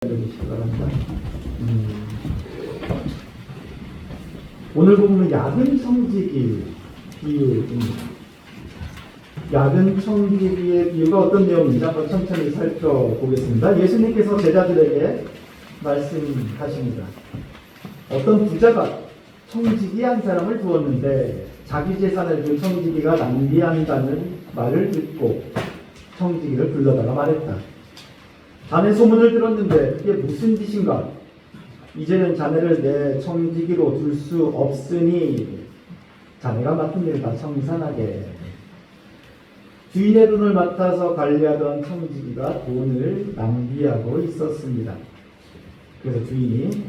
바랍니다. 오늘 보면 야근 청지기 비유입니다. 야근 청지기의 비유가 어떤 내용인지 한번 천천히 살펴보겠습니다. 예수님께서 제자들에게 말씀하십니다. 어떤 부자가 청지기 한 사람을 두었는데 자기 재산을 그 청지기가 낭비한다는 말을 듣고 청지기를 불러다가 말했다. 자네 소문을 들었는데 그게 무슨 짓인가? 이제는 자네를 내 청지기로 둘 수 없으니 자네가 맡은 일을 다 청산하게. 주인의 돈을 맡아서 관리하던 청지기가 돈을 낭비하고 있었습니다. 그래서 주인이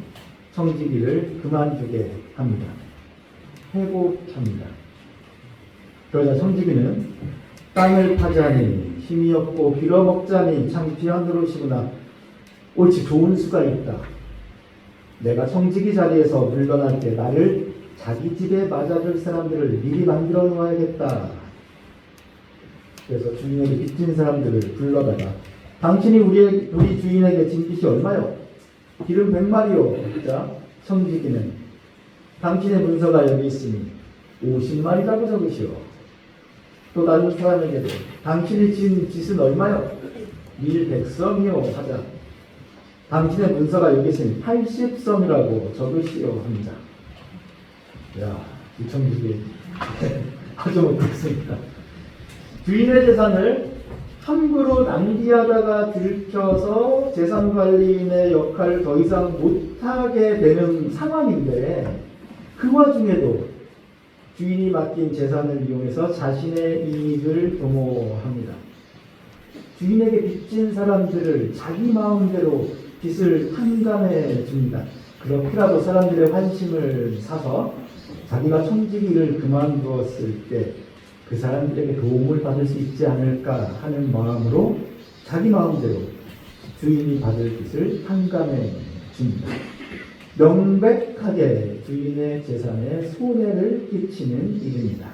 청지기를 그만두게 합니다. 회복합니다. 그러자 청지기는 땅을 파자니 힘이 없고 빌어먹자니 창피한 노릇이구나. 옳지, 좋은 수가 있다. 내가 청지기 자리에서 물러날 때 나를 자기 집에 맞아줄 사람들을 미리 만들어 놓아야겠다. 그래서 주인에게 빚진 사람들을 불러다가 당신이 우리 주인에게 진 빚이 얼마요? 기름 100마리요. 자, 청지기는 당신의 문서가 여기 있으니 50마리라고 적으시오. 또 다른 사람에게도 당신이 진 빚은 얼마요? 밀 100섬이요 하자. 당신의 문서가 여기 있으니 80섬이라고 적으시오 합니다. 야, 이 청지기 아주 못했습니다. 주인의 재산을 함부로 낭비하다가 들켜서 재산관리인의 역할을 더 이상 못하게 되는 상황인데 그 와중에도 주인이 맡긴 재산을 이용해서 자신의 이익을 도모합니다. 주인에게 빚진 사람들을 자기 마음대로 빚을 탕감해 줍니다. 그렇게라도 사람들의 환심을 사서 자기가 청지기를 그만두었을 때 그 사람들에게 도움을 받을 수 있지 않을까 하는 마음으로 자기 마음대로 주인이 받을 빚을 탕감해 줍니다. 명백하게 주인의 재산에 손해를 끼치는 일입니다.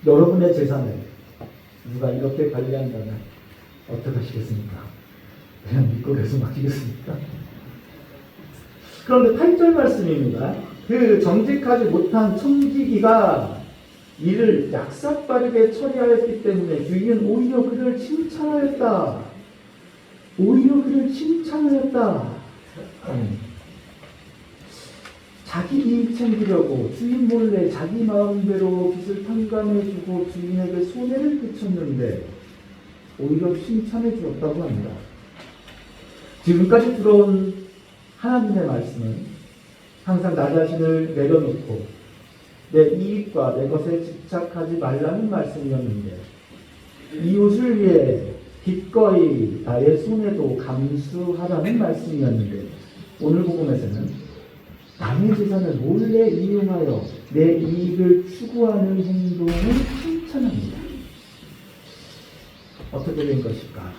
여러분의 재산을 누가 이렇게 관리한다면 어떻게 하시겠습니까? 그냥 믿고 계속 맡기겠습니까? 그런데 8절 말씀입니다. 그 정직하지 못한 청지기가 이를 약삭빠르게 처리하였기 때문에 주인은 오히려 그를 칭찬하였다. 오히려 그를 칭찬하였다. 자기 이익 챙기려고 주인 몰래 자기 마음대로 빚을 탕감해주고 주인에게 손해를 끼쳤는데 오히려 칭찬해 주었다고 합니다. 지금까지 들어온 하나님의 말씀은 항상 나 자신을 내려놓고 내 이익과 내 것에 집착하지 말라는 말씀이었는데 이웃을 위해 기꺼이 나의 손해도 감수하라는 말씀이었는데 오늘 복음에서는 남의 재산을 몰래 이용하여 내 이익을 추구하는 행동을 칭찬합니다. 어떻게 된 것일까?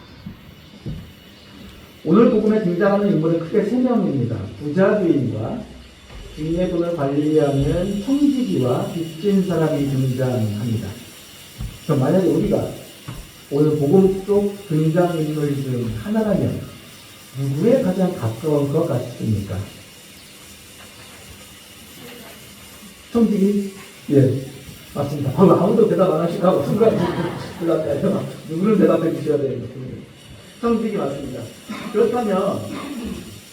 오늘 복음에 등장하는 인물은 크게 3명입니다. 부자 주인과 주인의 돈을 관리하는 청지기와 빚진 사람이 등장합니다. 그럼 만약에 우리가 오늘 복음 속 등장인물 중 하나라면 누구에 가장 가까운 것 같습니까? 청지기? 예, 맞습니다. 아무도 대답 안 하시고 순간 놀랐다요. 누구를 대답해 주셔야 되는 거예요. 청지기 맞습니다. 그렇다면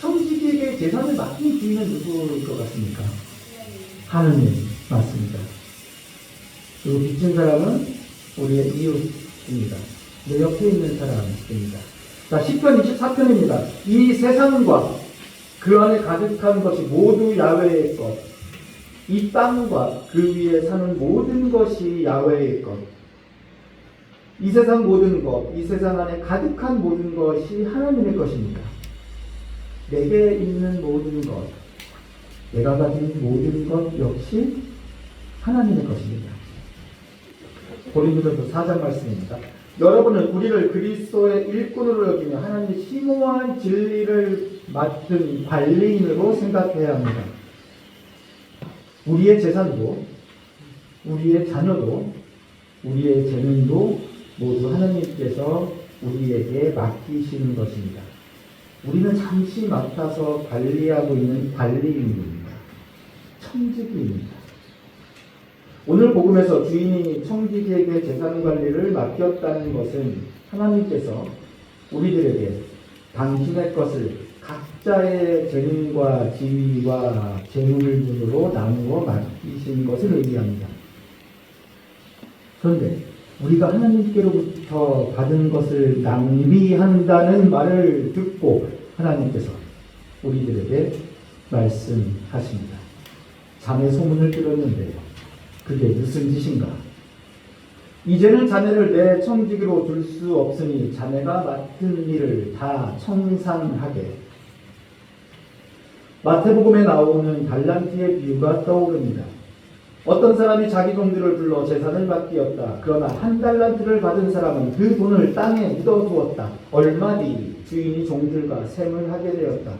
청지기에게 재산을 맡긴 주인은 누구일 것 같습니까? 하느님 맞습니다. 그리고 빚진 사람은 우리의 이웃입니다. 내 옆에 있는 사람입니다. 자, 10편 24편입니다. 이 세상과 그 안에 가득한 것이 모두 야훼의 것, 이 땅과 그 위에 사는 모든 것이 야훼의 것, 이 세상 모든 것, 이 세상 안에 가득한 모든 것이 하나님의 것입니다. 내게 있는 모든 것, 내가 가진 모든 것 역시 하나님의 것입니다. 고린도전서 4장 말씀입니다. 여러분은 우리를 그리스도의 일꾼으로 여기며 하나님의 심오한 진리를 맡은 관리인으로 생각해야 합니다. 우리의 재산도, 우리의 자녀도, 우리의 재능도 모두 하나님께서 우리에게 맡기시는 것입니다. 우리는 잠시 맡아서 관리하고 있는 관리인입니다. 청지기입니다. 오늘 복음에서 주인이 청지기에게 재산 관리를 맡겼다는 것은 하나님께서 우리들에게 당신의 것을 각자의 재능과 지위와 재물분으로 나누어 맡기신 것을 의미합니다. 그런데 우리가 하나님께로부터 받은 것을 낭비한다는 말을 듣고 하나님께서 우리들에게 말씀하십니다. 자네 소문을 들었는데요. 그게 무슨 짓인가? 이제는 자네를 내 청지기로 둘 수 없으니 자네가 맡은 일을 다 청산하게. 마태복음에 나오는 달란트의 비유가 떠오릅니다. 어떤 사람이 자기 종들을 불러 재산을 맡기었다. 그러나 한 달란트를 받은 사람은 그 돈을 땅에 묻어두었다. 얼마 뒤 주인이 종들과 셈을 하게 되었다.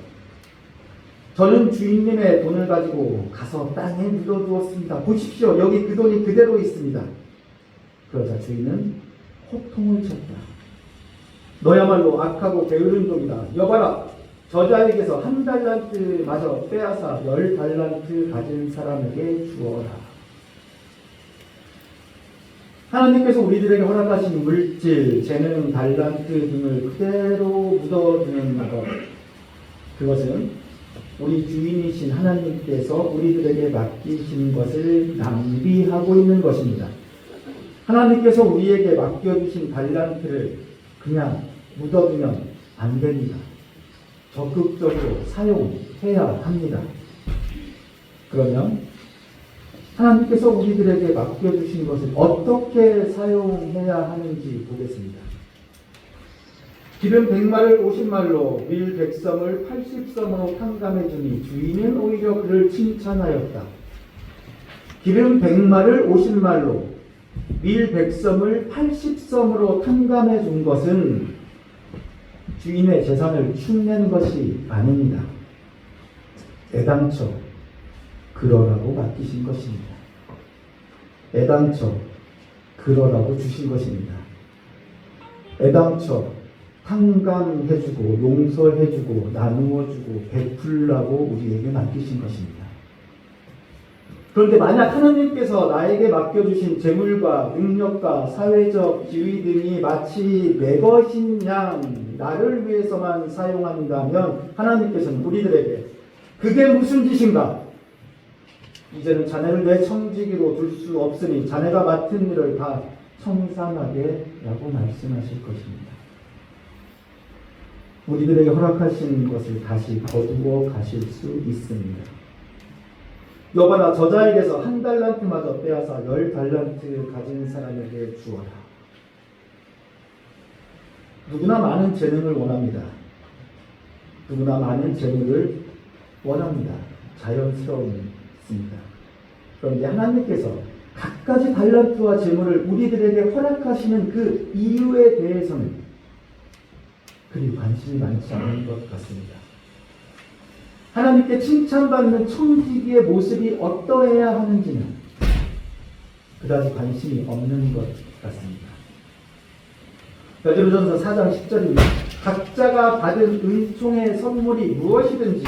저는 주인님의 돈을 가지고 가서 땅에 묻어두었습니다. 보십시오. 여기 그 돈이 그대로 있습니다. 그러자 주인은 호통을 쳤다. 너야말로 악하고 게으른 종이다. 여봐라. 저자에게서 한 달란트마저 빼앗아 10달란트 가진 사람에게 주어라. 하나님께서 우리들에게 허락하신 물질, 재능, 달란트 등을 그대로 묻어두는 것, 그것은 우리 주인이신 하나님께서 우리들에게 맡기신 것을 낭비하고 있는 것입니다. 하나님께서 우리에게 맡겨주신 달란트를 그냥 묻어두면 안 됩니다. 적극적으로 사용해야 합니다. 그러면 하나님께서 우리들에게 맡겨주신 것을 어떻게 사용해야 하는지 보겠습니다. 기름 100마를 50말로 밀 100섬을 80섬으로 탕감해 주니 주인은 오히려 그를 칭찬하였다. 기름 100마를 50말로 밀 100섬을 80섬으로 탕감해 준 것은 주인의 재산을 축낸 것이 아닙니다. 애당초 그러라고 맡기신 것입니다. 애당초 그러라고 주신 것입니다. 애당초 탕감해주고 용서해주고 나누어주고 베풀라고 우리에게 맡기신 것입니다. 그런데 만약 하나님께서 나에게 맡겨주신 재물과 능력과 사회적 지위 등이 마치 내 것인 양 나를 위해서만 사용한다면 하나님께서는 우리들에게 그게 무슨 짓인가? 이제는 자네를 내 청지기로 둘 수 없으니 자네가 맡은 일을 다 청산하게 라고 말씀하실 것입니다. 우리들에게 허락하신 것을 다시 거두어 가실 수 있습니다. 여봐라, 저자에게서 한 달란트마저 빼앗아 10달란트 가진 사람에게 주어라. 누구나 많은 재능을 원합니다. 누구나 많은 재물을 원합니다. 자연스러운 있습니다. 그런데 하나님께서 갖가지 달란트와 재물을 우리들에게 허락하시는 그 이유에 대해서는 그리 관심이 많지 않은 것 같습니다. 하나님께 칭찬받는 청지기의 모습이 어떠해야 하는지는 그다지 관심이 없는 것 같습니다. 베드로전서 4장 10절입니다. 각자가 받은 은총의 선물이 무엇이든지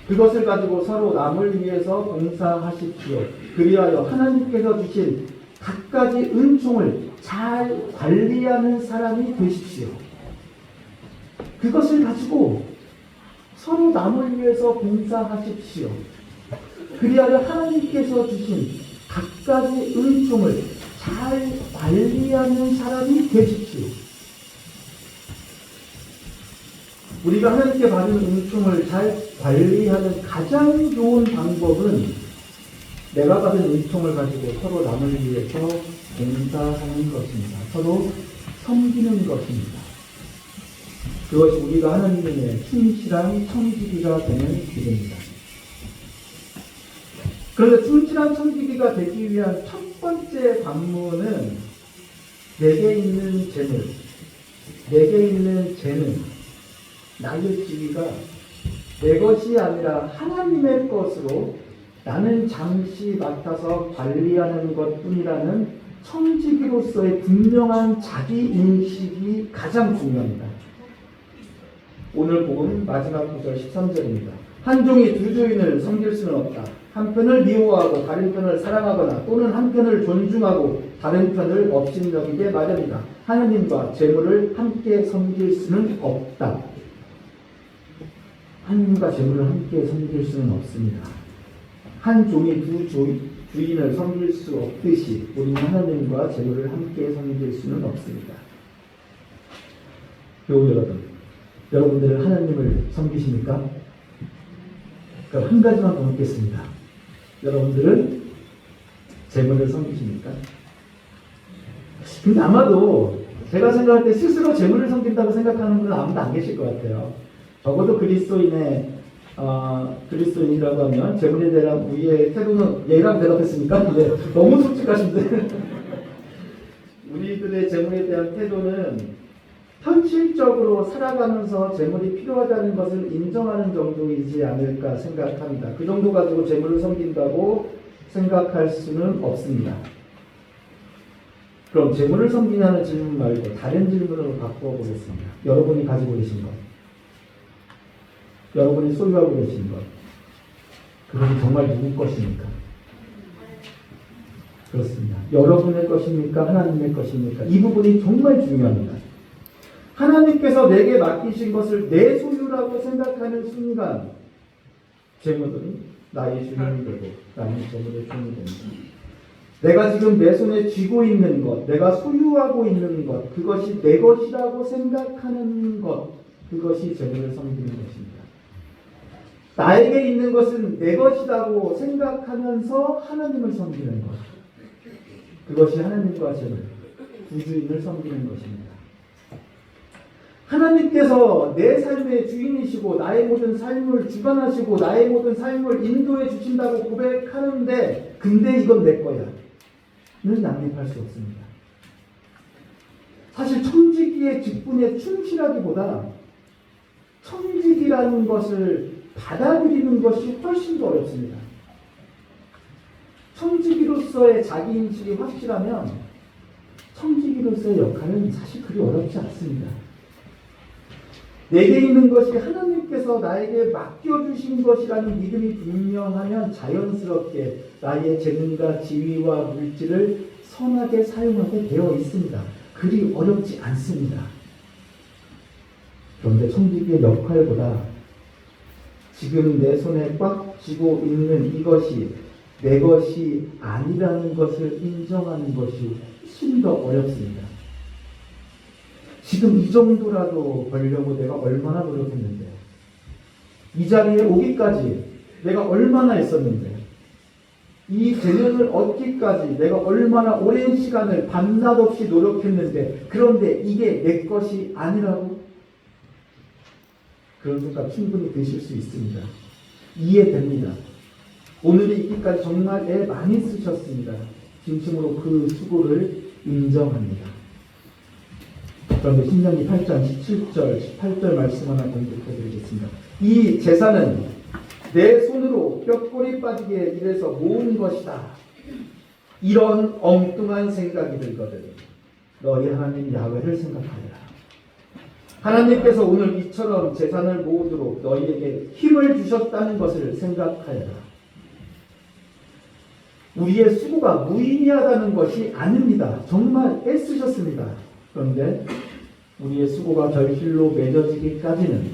그것을 가지고 서로 남을 위해서 봉사하십시오. 그리하여 하나님께서 주신 갖가지 은총을 잘 관리하는 사람이 되십시오. 그것을 가지고 서로 남을 위해서 봉사하십시오. 그리하여 하나님께서 주신 갖가지 은총을 잘 관리하는 사람이 되십시오. 우리가 하나님께 받은 은총을 잘 관리하는 가장 좋은 방법은 내가 받은 은총을 가지고 서로 남을 위해서 봉사하는 것입니다. 서로 섬기는 것입니다. 그것이 우리가 하나님의 충실한 청지기가 되는 길입니다. 그런데 충실한 청지기가 되기 위한 첫 번째 관문은 내게 있는 재물, 내게 있는 재능, 나의 지위가 내 것이 아니라 하나님의 것으로 나는 잠시 맡아서 관리하는 것뿐이라는 청지기로서의 분명한 자기인식이 가장 중요합니다. 오늘 복음 마지막 구절 13절입니다. 한 종이 두 주인을 섬길 수는 없다. 한 편을 미워하고 다른 편을 사랑하거나 또는 한 편을 존중하고 다른 편을 업신여기게 마련이다. 하느님과 재물을 함께 섬길 수는 없다. 하느님과 재물을 함께 섬길 수는 없습니다. 한 종이 두 주인을 섬길 수 없듯이 우리는 하나님과 재물을 함께 섬길 수는 없습니다. 교우 여러분, 여러분들은 하나님을 섬기십니까? 그럼 한 가지만 더 묻겠습니다. 여러분들은 재물을 섬기십니까? 근데 아마도 제가 생각할 때 스스로 재물을 섬긴다고 생각하는 분은 아무도 안 계실 것 같아요. 적어도 그리스도인이라고 하면 재물에 대한 우리의 태도는 예라고 대답했습니까? 네, 너무 솔직하신데 우리들의 재물에 대한 태도는 현실적으로 살아가면서 재물이 필요하다는 것을 인정하는 정도이지 않을까 생각합니다. 그 정도 가지고 재물을 섬긴다고 생각할 수는 없습니다. 그럼 재물을 섬기냐는 질문 말고 다른 질문으로 바꾸어 보겠습니다. 여러분이 가지고 계신 것, 여러분이 소유하고 계신 것, 그건 정말 누구 것입니까? 그렇습니다. 여러분의 것입니까? 하나님의 것입니까? 이 부분이 정말 중요합니다. 하나님께서 내게 맡기신 것을 내 소유라고 생각하는 순간 재물은 나의 주인이 되고 나는 재물의 주인이 됩니다. 내가 지금 내 손에 쥐고 있는 것, 내가 소유하고 있는 것, 그것이 내 것이라고 생각하는 것, 그것이 재물을 섬기는 것입니다. 나에게 있는 것은 내 것이라고 생각하면서 하나님을 섬기는 것, 그것이 하나님과 재물, 두 주인을 섬기는 것입니다. 하나님께서 내 삶의 주인이시고 나의 모든 삶을 주관하시고 나의 모든 삶을 인도해 주신다고 고백하는데 근데 이건 내 거야 는 양립할 수 없습니다. 사실 청지기의 직분에 충실하기보다 청지기라는 것을 받아들이는 것이 훨씬 더 어렵습니다. 청지기로서의 자기인식이 확실하면 청지기로서의 역할은 사실 그리 어렵지 않습니다. 내게 있는 것이 하나님께서 나에게 맡겨주신 것이라는 믿음이 분명하면 자연스럽게 나의 재능과 지위와 물질을 선하게 사용하게 되어 있습니다. 그리 어렵지 않습니다. 그런데 청지기의 역할보다 지금 내 손에 꽉 쥐고 있는 이것이 내 것이 아니라는 것을 인정하는 것이 훨씬 더 어렵습니다. 지금 이 정도라도 벌려고 내가 얼마나 노력했는데, 이 자리에 오기까지 내가 얼마나 했었는데, 이 재능을 얻기까지 내가 얼마나 오랜 시간을 밤낮 없이 노력했는데, 그런데 이게 내 것이 아니라고? 그런 생각 충분히 드실 수 있습니다. 이해됩니다. 오늘이 있기까지 정말 애 많이 쓰셨습니다. 진심으로 그 수고를 인정합니다. 그런데 신명기 8장 17절, 18절 말씀 하나 공부해드리겠습니다. 이 제사는 내 손으로 뼈꼬리 빠지게 일해서 모은 것이다. 이런 엉뚱한 생각이 들거든. 너희 하나님 야훼를 생각하라. 하나님께서 오늘 이처럼 제사를 모으도록 너희에게 힘을 주셨다는 것을 생각하여라. 우리의 수고가 무의미하다는 것이 아닙니다. 정말 애쓰셨습니다. 그런데 우리의 수고가 결실로 맺어지기까지는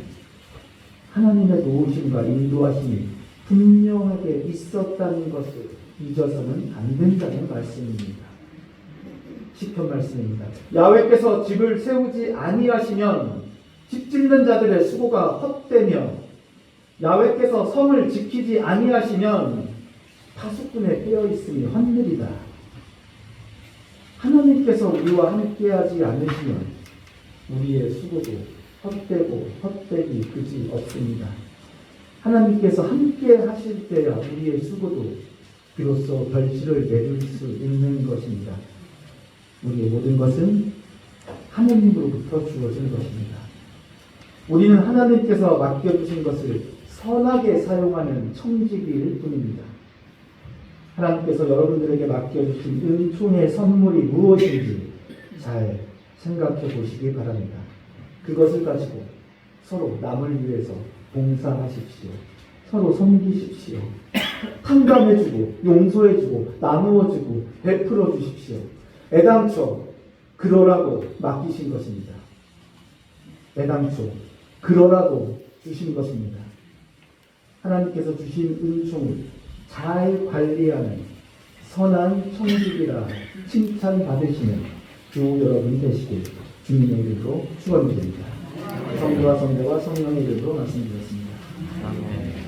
하나님의 도우심과 인도하심이 분명하게 있었다는 것을 잊어서는 안 된다는 말씀입니다. 시편 말씀입니다. 야훼께서 집을 세우지 아니하시면 집 짓는 자들의 수고가 헛되며 야훼께서 성을 지키지 아니하시면 파수꾼에 깨어 있음이 헛늘이다. 하나님께서 우리와 함께하지 않으시면 우리의 수고도 헛되고 헛되기 그지 없습니다. 하나님께서 함께 하실 때야 우리의 수고도 비로소 결실을 맺을 수 있는 것입니다. 우리의 모든 것은 하나님으로부터 주어진 것입니다. 우리는 하나님께서 맡겨주신 것을 선하게 사용하는 청지기일 뿐입니다. 하나님께서 여러분들에게 맡겨주신 은총의 선물이 무엇인지 잘 생각해 보시기 바랍니다. 그것을 가지고 서로 남을 위해서 봉사하십시오. 서로 섬기십시오. 탕감해주고 용서해주고 나누어주고 베풀어 주십시오. 애당초 그러라고 맡기신 것입니다. 애당초 그러라고 주신 것입니다. 하나님께서 주신 은총을 잘 관리하는 선한 청지기라 칭찬받으시는 주 여러분 되시길 주님의 이름으로 축원드립니다. 성부와 성자와 성령의 이름으로 말씀드렸습니다. 아멘.